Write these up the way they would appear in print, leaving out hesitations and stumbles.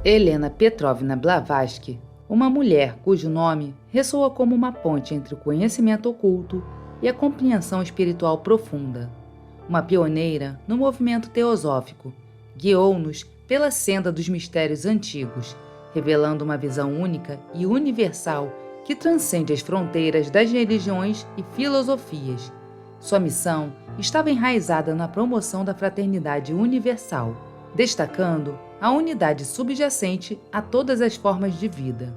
Helena Petrovna Blavatsky, uma mulher cujo nome ressoa como uma ponte entre o conhecimento oculto e a compreensão espiritual profunda. Uma pioneira no movimento teosófico, guiou-nos pela senda dos mistérios antigos, revelando uma visão única e universal que transcende as fronteiras das religiões e filosofias. Sua missão estava enraizada na promoção da fraternidade universal, destacando a unidade subjacente a todas as formas de vida.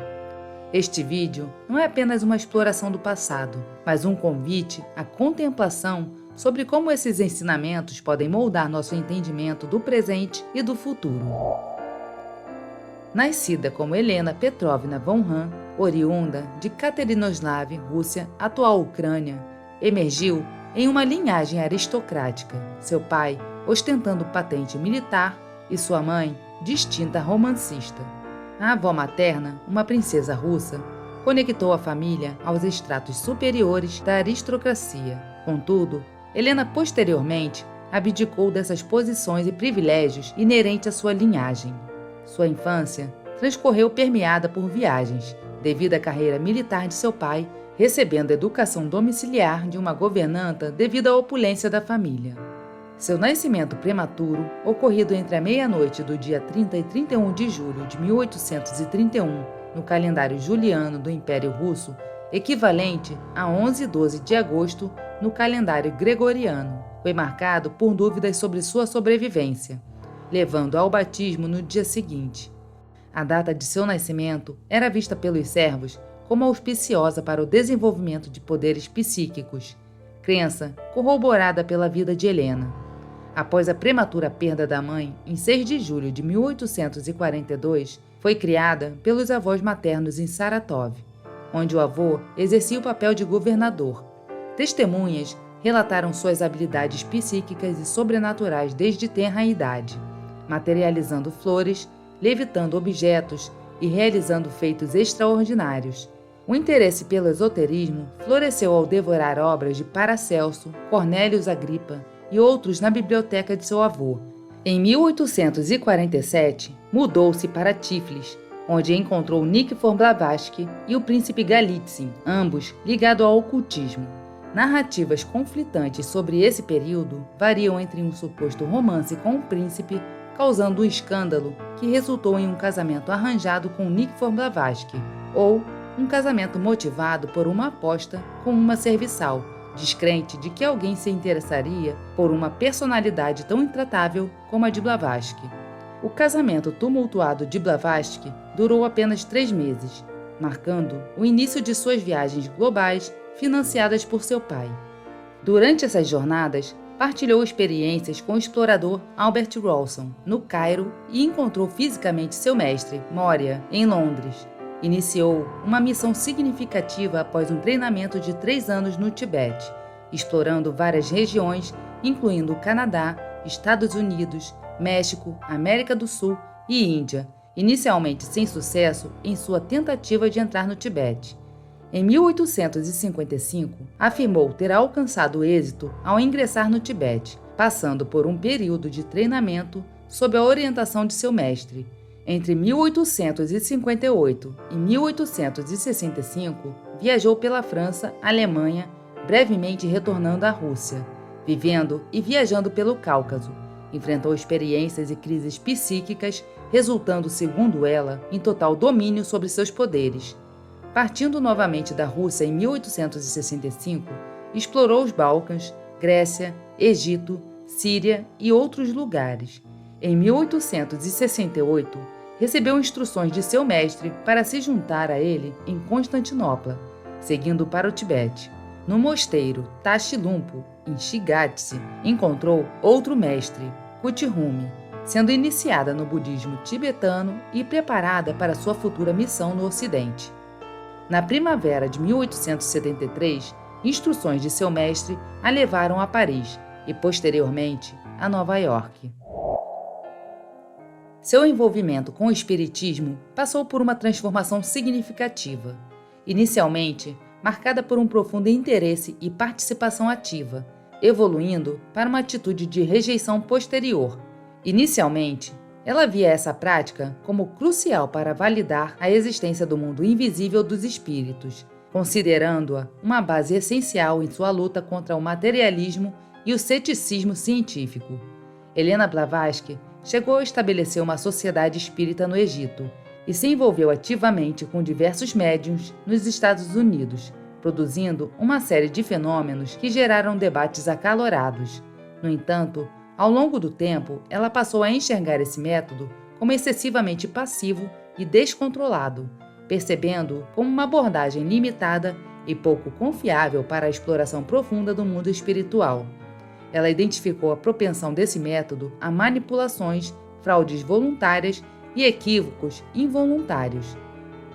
Este vídeo não é apenas uma exploração do passado, mas um convite à contemplação sobre como esses ensinamentos podem moldar nosso entendimento do presente e do futuro. Nascida como Helena Petrovna von Hahn, oriunda de Katerinoslav, Rússia, atual Ucrânia, emergiu em uma linhagem aristocrática, seu pai ostentando patente militar e sua mãe distinta romancista. A avó materna, uma princesa russa, conectou a família aos estratos superiores da aristocracia. Contudo, Helena posteriormente abdicou dessas posições e privilégios inerentes à sua linhagem. Sua infância transcorreu permeada por viagens, devido à carreira militar de seu pai, recebendo educação domiciliar de uma governanta devido à opulência da família. Seu nascimento prematuro, ocorrido entre a meia-noite do dia 30 e 31 de julho de 1831, no calendário juliano do Império Russo, equivalente a 11 e 12 de agosto no calendário gregoriano, foi marcado por dúvidas sobre sua sobrevivência, levando ao batismo no dia seguinte. A data de seu nascimento era vista pelos servos como auspiciosa para o desenvolvimento de poderes psíquicos, crença corroborada pela vida de Helena. Após a prematura perda da mãe, em 6 de julho de 1842, foi criada pelos avós maternos em Saratov, onde o avô exercia o papel de governador. Testemunhas relataram suas habilidades psíquicas e sobrenaturais desde tenra idade, materializando flores, levitando objetos e realizando feitos extraordinários. O interesse pelo esoterismo floresceu ao devorar obras de Paracelso, Cornélius Agripa e outros na biblioteca de seu avô. Em 1847, mudou-se para Tiflis, onde encontrou Nikifor Blavatsky e o príncipe Galitzin, ambos ligados ao ocultismo. Narrativas conflitantes sobre esse período variam entre um suposto romance com o príncipe, causando um escândalo que resultou em um casamento arranjado com Nikifor Blavatsky, ou um casamento motivado por uma aposta com uma serviçal, descrente de que alguém se interessaria por uma personalidade tão intratável como a de Blavatsky. O casamento tumultuado de Blavatsky durou apenas 3 meses, marcando o início de suas viagens globais financiadas por seu pai. Durante essas jornadas, partilhou experiências com o explorador Albert Rawson, no Cairo, e encontrou fisicamente seu mestre, Moria, em Londres. Iniciou uma missão significativa após um treinamento de 3 anos no Tibete, explorando várias regiões, incluindo o Canadá, Estados Unidos, México, América do Sul e Índia, inicialmente sem sucesso em sua tentativa de entrar no Tibete. Em 1855, afirmou ter alcançado êxito ao ingressar no Tibete, passando por um período de treinamento sob a orientação de seu mestre. Entre 1858 e 1865, viajou pela França, Alemanha, brevemente retornando à Rússia, vivendo e viajando pelo Cáucaso. Enfrentou experiências e crises psíquicas, resultando, segundo ela, em total domínio sobre seus poderes. Partindo novamente da Rússia em 1865, explorou os Balcãs, Grécia, Egito, Síria e outros lugares. Em 1868, recebeu instruções de seu mestre para se juntar a ele em Constantinopla, seguindo para o Tibete. No mosteiro Tashilhunpo, em Shigatse, encontrou outro mestre, Kuthumi, sendo iniciada no budismo tibetano e preparada para sua futura missão no Ocidente. Na primavera de 1873, instruções de seu mestre a levaram a Paris e, posteriormente, a Nova York. Seu envolvimento com o espiritismo passou por uma transformação significativa, inicialmente marcada por um profundo interesse e participação ativa, evoluindo para uma atitude de rejeição posterior. Inicialmente, Ela via essa prática como crucial para validar a existência do mundo invisível dos espíritos, considerando-a uma base essencial em sua luta contra o materialismo e o ceticismo científico. Helena Blavatsky chegou a estabelecer uma sociedade espírita no Egito e se envolveu ativamente com diversos médiuns nos Estados Unidos, produzindo uma série de fenômenos que geraram debates acalorados. No entanto, ao longo do tempo, ela passou a enxergar esse método como excessivamente passivo e descontrolado, percebendo-o como uma abordagem limitada e pouco confiável para a exploração profunda do mundo espiritual. Ela identificou a propensão desse método a manipulações, fraudes voluntárias e equívocos involuntários.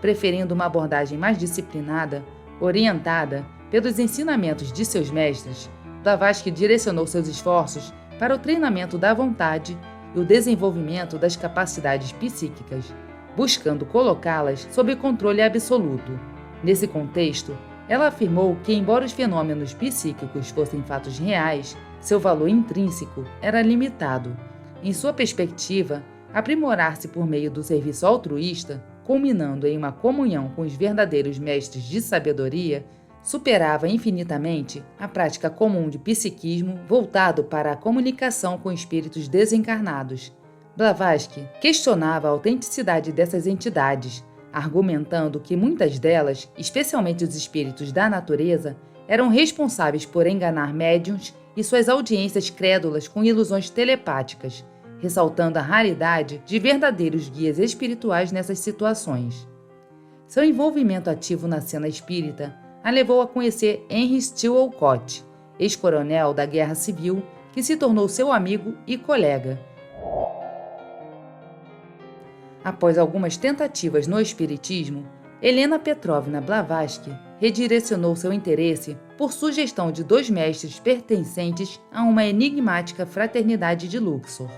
Preferindo uma abordagem mais disciplinada, orientada pelos ensinamentos de seus mestres, Blavatsky direcionou seus esforços para o treinamento da vontade e o desenvolvimento das capacidades psíquicas, buscando colocá-las sob controle absoluto. Nesse contexto, ela afirmou que, embora os fenômenos psíquicos fossem fatos reais, seu valor intrínseco era limitado. Em sua perspectiva, aprimorar-se por meio do serviço altruísta, culminando em uma comunhão com os verdadeiros mestres de sabedoria, superava infinitamente a prática comum de psiquismo voltado para a comunicação com espíritos desencarnados. Blavatsky questionava a autenticidade dessas entidades, argumentando que muitas delas, especialmente os espíritos da natureza, eram responsáveis por enganar médiuns e suas audiências crédulas com ilusões telepáticas, ressaltando a raridade de verdadeiros guias espirituais nessas situações. Seu envolvimento ativo na cena espírita a levou a conhecer Henry Steele Olcott, ex-coronel da Guerra Civil, que se tornou seu amigo e colega. Após algumas tentativas no espiritismo, Helena Petrovna Blavatsky redirecionou seu interesse por sugestão de dois mestres pertencentes a uma enigmática fraternidade de Luxor.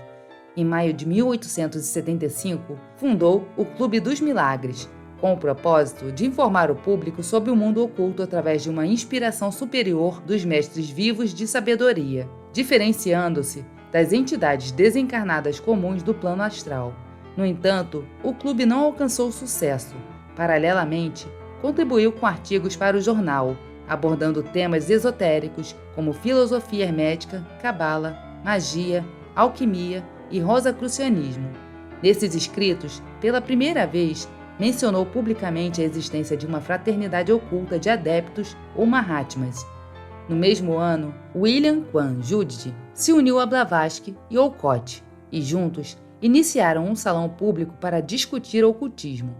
Em maio de 1875, fundou o Clube dos Milagres, com o propósito de informar o público sobre o mundo oculto através de uma inspiração superior dos mestres vivos de sabedoria, diferenciando-se das entidades desencarnadas comuns do plano astral. No entanto, o clube não alcançou sucesso. Paralelamente, contribuiu com artigos para o jornal, abordando temas esotéricos como filosofia hermética, cabala, magia, alquimia e rosacrucianismo. Nesses escritos, pela primeira vez, mencionou publicamente a existência de uma fraternidade oculta de adeptos ou Mahatmas. No mesmo ano, William Kwan Judith se uniu a Blavatsky e Olcott, e juntos iniciaram um salão público para discutir ocultismo.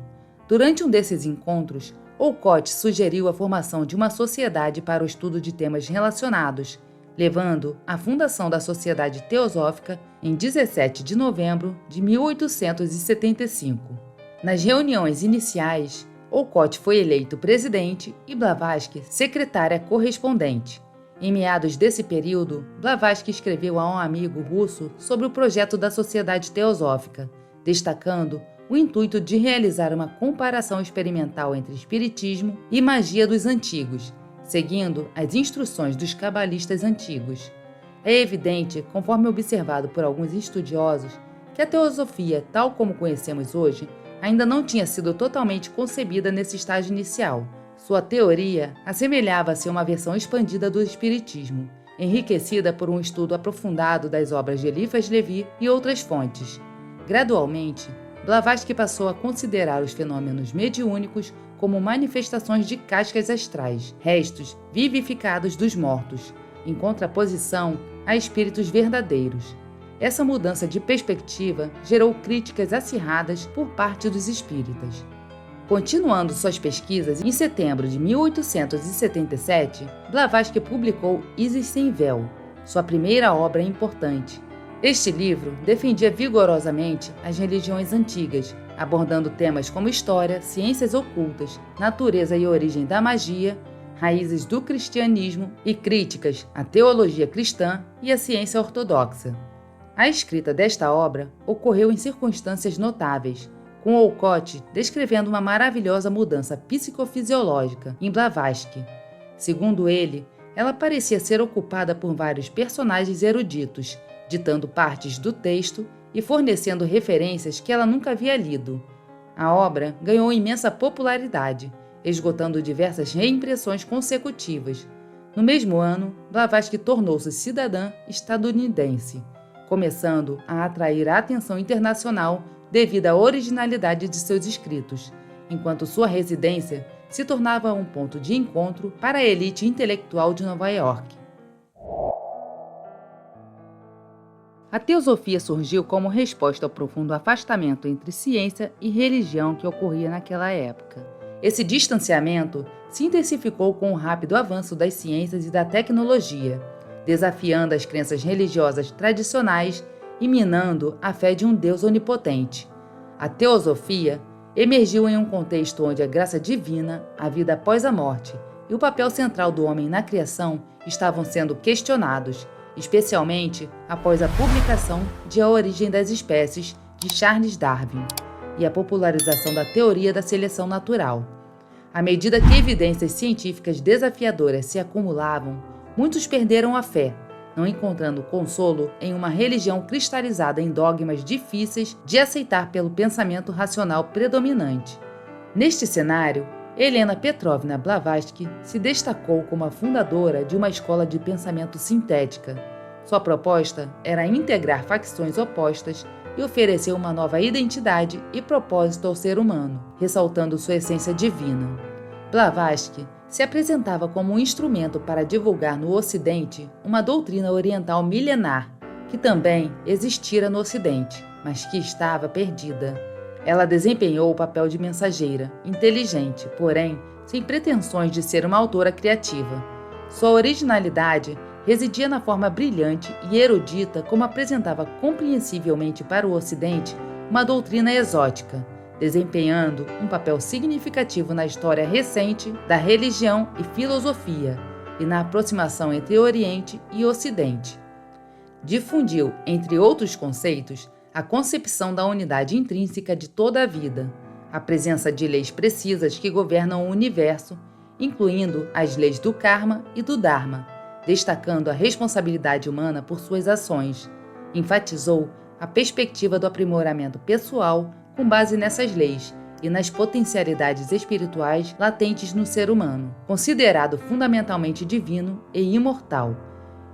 Durante um desses encontros, Olcott sugeriu a formação de uma sociedade para o estudo de temas relacionados, levando à fundação da Sociedade Teosófica em 17 de novembro de 1875. Nas reuniões iniciais, Olcott foi eleito presidente e Blavatsky secretária correspondente. Em meados desse período, Blavatsky escreveu a um amigo russo sobre o projeto da Sociedade Teosófica, destacando o intuito de realizar uma comparação experimental entre espiritismo e magia dos antigos, seguindo as instruções dos cabalistas antigos. É evidente, conforme observado por alguns estudiosos, que a teosofia, tal como conhecemos hoje, ainda não tinha sido totalmente concebida nesse estágio inicial. Sua teoria assemelhava-se a uma versão expandida do espiritismo, enriquecida por um estudo aprofundado das obras de Eliphas Levi e outras fontes. Gradualmente, Blavatsky passou a considerar os fenômenos mediúnicos como manifestações de cascas astrais, restos vivificados dos mortos, em contraposição a espíritos verdadeiros. Essa mudança de perspectiva gerou críticas acirradas por parte dos espíritas. Continuando suas pesquisas, em setembro de 1877, Blavatsky publicou Isis sem Véu, sua primeira obra importante. Este livro defendia vigorosamente as religiões antigas, abordando temas como história, ciências ocultas, natureza e origem da magia, raízes do cristianismo e críticas à teologia cristã e à ciência ortodoxa. A escrita desta obra ocorreu em circunstâncias notáveis, com Olcott descrevendo uma maravilhosa mudança psicofisiológica em Blavatsky. Segundo ele, ela parecia ser ocupada por vários personagens eruditos, ditando partes do texto e fornecendo referências que ela nunca havia lido. A obra ganhou imensa popularidade, esgotando diversas reimpressões consecutivas. No mesmo ano, Blavatsky tornou-se cidadã estadunidense, começando a atrair a atenção internacional devido à originalidade de seus escritos, enquanto sua residência se tornava um ponto de encontro para a elite intelectual de Nova York. A teosofia surgiu como resposta ao profundo afastamento entre ciência e religião que ocorria naquela época. Esse distanciamento se intensificou com o rápido avanço das ciências e da tecnologia, desafiando as crenças religiosas tradicionais e minando a fé de um Deus onipotente. A teosofia emergiu em um contexto onde a graça divina, a vida após a morte e o papel central do homem na criação estavam sendo questionados, especialmente após a publicação de A Origem das Espécies, de Charles Darwin, e a popularização da teoria da seleção natural. À medida que evidências científicas desafiadoras se acumulavam, muitos perderam a fé, não encontrando consolo em uma religião cristalizada em dogmas difíceis de aceitar pelo pensamento racional predominante. Neste cenário, Helena Petrovna Blavatsky se destacou como a fundadora de uma escola de pensamento sintética. Sua proposta era integrar facções opostas e oferecer uma nova identidade e propósito ao ser humano, ressaltando sua essência divina. Blavatsky se apresentava como um instrumento para divulgar no Ocidente uma doutrina oriental milenar, que também existira no Ocidente, mas que estava perdida. Ela desempenhou o papel de mensageira, inteligente, porém sem pretensões de ser uma autora criativa. Sua originalidade residia na forma brilhante e erudita como apresentava compreensivelmente para o Ocidente uma doutrina exótica, desempenhando um papel significativo na história recente da religião e filosofia e na aproximação entre Oriente e Ocidente. Difundiu, entre outros conceitos, a concepção da unidade intrínseca de toda a vida, a presença de leis precisas que governam o universo, incluindo as leis do karma e do dharma, destacando a responsabilidade humana por suas ações. Enfatizou a perspectiva do aprimoramento pessoal com base nessas leis e nas potencialidades espirituais latentes no ser humano, considerado fundamentalmente divino e imortal.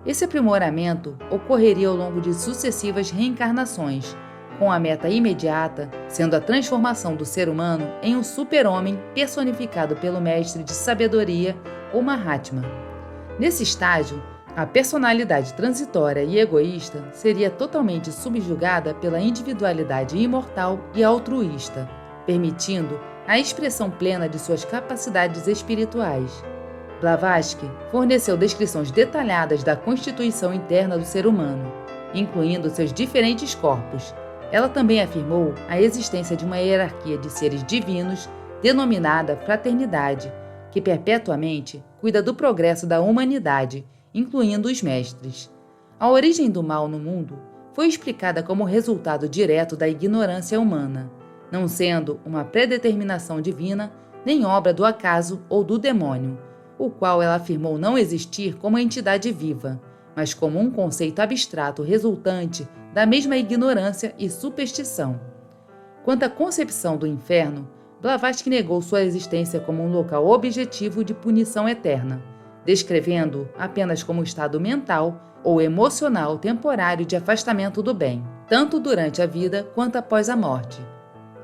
Esse aprimoramento ocorreria ao longo de sucessivas reencarnações, com a meta imediata sendo a transformação do ser humano em um super-homem personificado pelo mestre de sabedoria, ou Mahatma. Nesse estágio, a personalidade transitória e egoísta seria totalmente subjugada pela individualidade imortal e altruísta, permitindo a expressão plena de suas capacidades espirituais. Blavatsky forneceu descrições detalhadas da constituição interna do ser humano, incluindo seus diferentes corpos. Ela também afirmou a existência de uma hierarquia de seres divinos denominada fraternidade, que perpetuamente cuida do progresso da humanidade, incluindo os mestres. A origem do mal no mundo foi explicada como resultado direto da ignorância humana, não sendo uma predeterminação divina nem obra do acaso ou do demônio, o qual ela afirmou não existir como entidade viva, mas como um conceito abstrato resultante da mesma ignorância e superstição. Quanto à concepção do inferno, Blavatsky negou sua existência como um local objetivo de punição eterna, descrevendo apenas como um estado mental ou emocional temporário de afastamento do bem, tanto durante a vida quanto após a morte.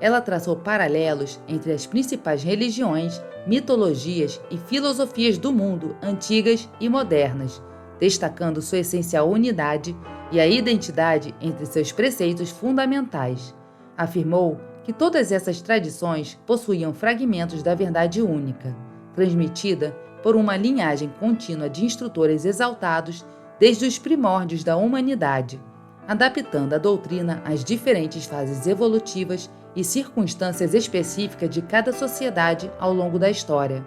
Ela traçou paralelos entre as principais religiões, mitologias e filosofias do mundo antigas e modernas, destacando sua essencial unidade e a identidade entre seus preceitos fundamentais. Afirmou que todas essas tradições possuíam fragmentos da verdade única, transmitida por uma linhagem contínua de instrutores exaltados desde os primórdios da humanidade, adaptando a doutrina às diferentes fases evolutivas e circunstâncias específicas de cada sociedade ao longo da história.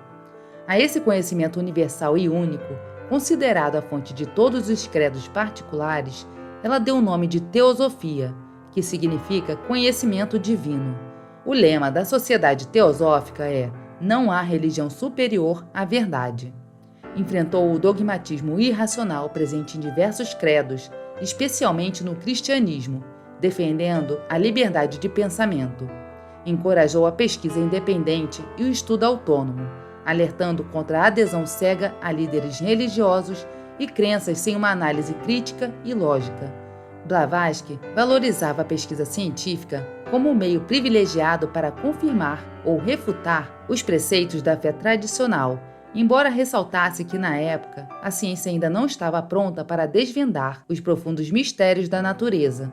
A esse conhecimento universal e único, considerado a fonte de todos os credos particulares, ela deu o nome de teosofia, que significa conhecimento divino. O lema da sociedade teosófica é: não há religião superior à verdade. Enfrentou o dogmatismo irracional presente em diversos credos, especialmente no cristianismo, defendendo a liberdade de pensamento. Encorajou a pesquisa independente e o estudo autônomo, alertando contra a adesão cega a líderes religiosos e crenças sem uma análise crítica e lógica. Blavatsky valorizava a pesquisa científica como um meio privilegiado para confirmar ou refutar os preceitos da fé tradicional, embora ressaltasse que, na época, a ciência ainda não estava pronta para desvendar os profundos mistérios da natureza.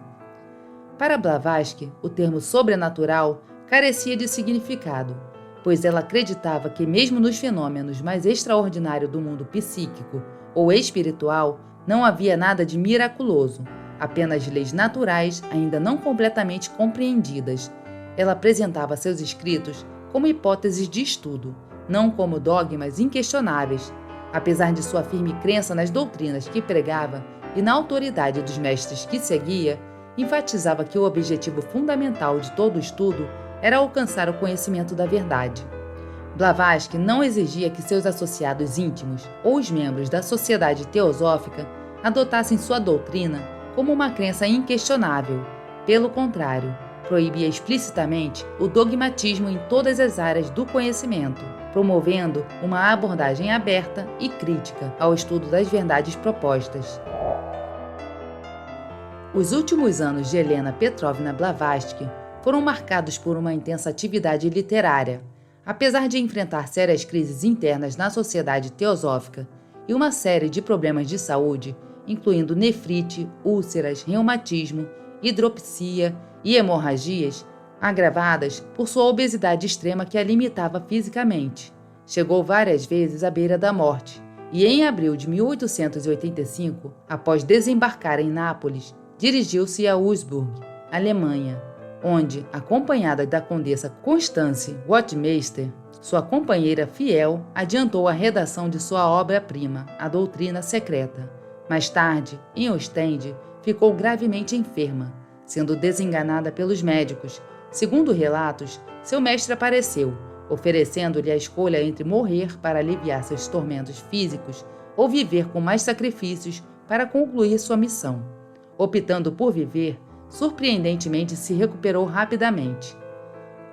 Para Blavatsky, o termo sobrenatural carecia de significado, pois ela acreditava que mesmo nos fenômenos mais extraordinários do mundo psíquico ou espiritual, não havia nada de miraculoso, apenas leis naturais ainda não completamente compreendidas. Ela apresentava seus escritos como hipóteses de estudo, não como dogmas inquestionáveis. Apesar de sua firme crença nas doutrinas que pregava e na autoridade dos mestres que seguia, enfatizava que o objetivo fundamental de todo o estudo era alcançar o conhecimento da verdade. Blavatsky não exigia que seus associados íntimos ou os membros da sociedade teosófica adotassem sua doutrina como uma crença inquestionável. Pelo contrário, proibia explicitamente o dogmatismo em todas as áreas do conhecimento, promovendo uma abordagem aberta e crítica ao estudo das verdades propostas. Os últimos anos de Helena Petrovna Blavatsky foram marcados por uma intensa atividade literária. Apesar de enfrentar sérias crises internas na sociedade teosófica e uma série de problemas de saúde, incluindo nefrite, úlceras, reumatismo, hidropsia e hemorragias, agravadas por sua obesidade extrema que a limitava fisicamente, chegou várias vezes à beira da morte e, em abril de 1885, após desembarcar em Nápoles, dirigiu-se a Augsburg, Alemanha, onde, acompanhada da condessa Constance Wachtmeister, sua companheira fiel, adiantou a redação de sua obra-prima, A Doutrina Secreta. Mais tarde, em Ostende, ficou gravemente enferma, sendo desenganada pelos médicos. Segundo relatos, seu mestre apareceu, oferecendo-lhe a escolha entre morrer para aliviar seus tormentos físicos ou viver com mais sacrifícios para concluir sua missão. Optando por viver, surpreendentemente se recuperou rapidamente.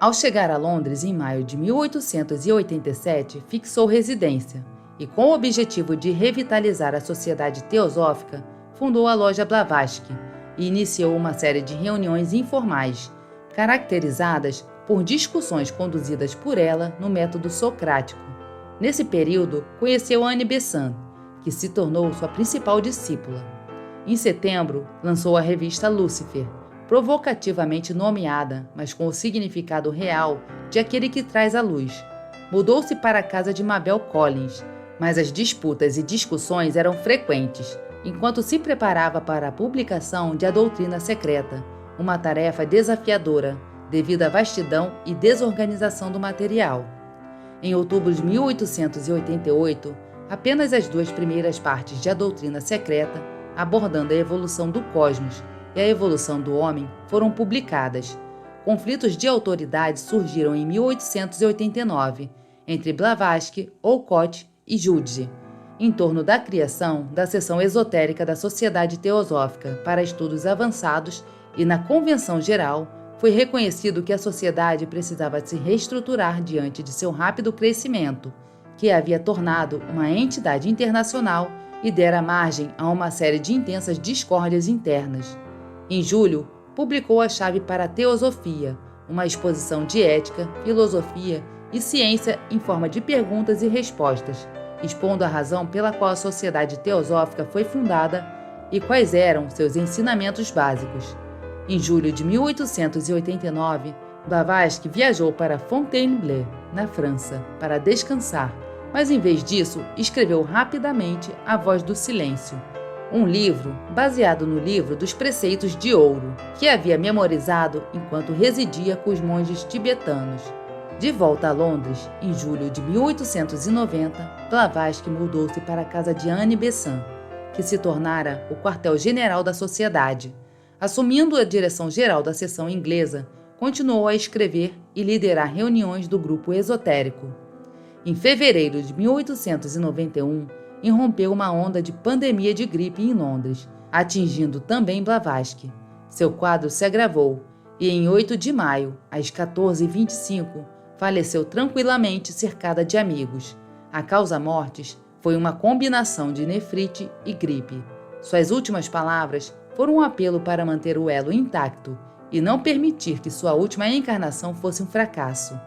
Ao chegar a Londres em maio de 1887, fixou residência e, com o objetivo de revitalizar a sociedade teosófica, fundou a Loja Blavatsky e iniciou uma série de reuniões informais, caracterizadas por discussões conduzidas por ela no método socrático. Nesse período, conheceu Anne Besant, que se tornou sua principal discípula. Em setembro, lançou a revista Lúcifer, provocativamente nomeada, mas com o significado real de aquele que traz a luz. Mudou-se para a casa de Mabel Collins, mas as disputas e discussões eram frequentes, enquanto se preparava para a publicação de A Doutrina Secreta, uma tarefa desafiadora, devido à vastidão e desorganização do material. Em outubro de 1888, apenas as 2 primeiras partes de A Doutrina Secreta, abordando a evolução do cosmos e a evolução do homem, foram publicadas. Conflitos de autoridade surgiram em 1889 entre Blavatsky, Olcott e Judge, em torno da criação da seção esotérica da Sociedade Teosófica para Estudos Avançados, e na Convenção Geral foi reconhecido que a sociedade precisava se reestruturar diante de seu rápido crescimento, que a havia tornado uma entidade internacional e dera margem a uma série de intensas discórdias internas. Em julho, publicou A Chave para a Teosofia, uma exposição de ética, filosofia e ciência em forma de perguntas e respostas, expondo a razão pela qual a Sociedade Teosófica foi fundada e quais eram seus ensinamentos básicos. Em julho de 1889, Blavatsky viajou para Fontainebleau, na França, para descansar, mas em vez disso, escreveu rapidamente A Voz do Silêncio, um livro baseado no livro dos Preceitos de Ouro, que havia memorizado enquanto residia com os monges tibetanos. De volta a Londres, em julho de 1890, Blavatsky mudou-se para a casa de Anne Besant, que se tornara o quartel-general da sociedade. Assumindo a direção geral da seção inglesa, continuou a escrever e liderar reuniões do grupo esotérico. Em fevereiro de 1891, irrompeu uma onda de pandemia de gripe em Londres, atingindo também Blavatsky. Seu quadro se agravou e, em 8 de maio, às 14h25, faleceu tranquilamente cercada de amigos. A causa-mortes foi uma combinação de nefrite e gripe. Suas últimas palavras foram um apelo para manter o elo intacto e não permitir que sua última encarnação fosse um fracasso.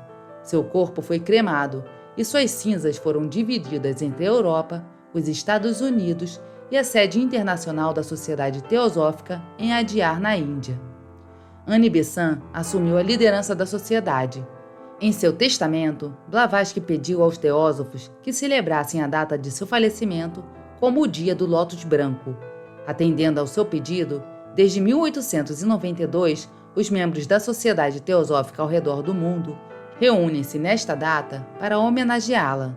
Seu corpo foi cremado e suas cinzas foram divididas entre a Europa, os Estados Unidos e a sede internacional da Sociedade Teosófica em Adyar, na Índia. Annie Besant assumiu a liderança da sociedade. Em seu testamento, Blavatsky pediu aos teósofos que celebrassem a data de seu falecimento como o Dia do Lótus Branco. Atendendo ao seu pedido, desde 1892, os membros da Sociedade Teosófica ao redor do mundo reúnem-se nesta data para homenageá-la.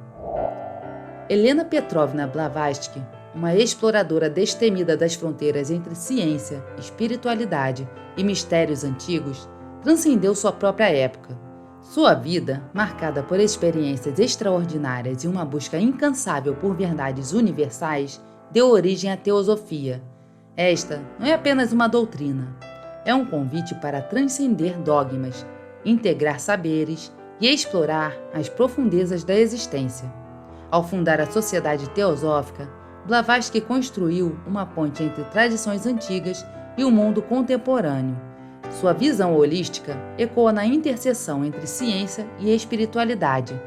Helena Petrovna Blavatsky, uma exploradora destemida das fronteiras entre ciência, espiritualidade e mistérios antigos, transcendeu sua própria época. Sua vida, marcada por experiências extraordinárias e uma busca incansável por verdades universais, deu origem à teosofia. Esta não é apenas uma doutrina, é um convite para transcender dogmas, integrar saberes e explorar as profundezas da existência. Ao fundar a Sociedade Teosófica, Blavatsky construiu uma ponte entre tradições antigas e o mundo contemporâneo. Sua visão holística ecoa na interseção entre ciência e espiritualidade.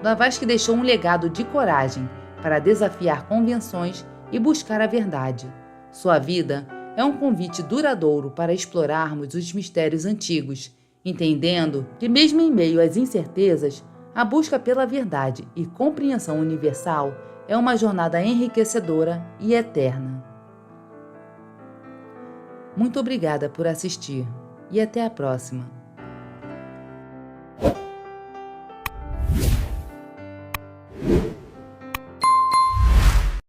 Blavatsky deixou um legado de coragem para desafiar convenções e buscar a verdade. Sua vida é um convite duradouro para explorarmos os mistérios antigos, entendendo que, mesmo em meio às incertezas, a busca pela verdade e compreensão universal é uma jornada enriquecedora e eterna. Muito obrigada por assistir e até a próxima!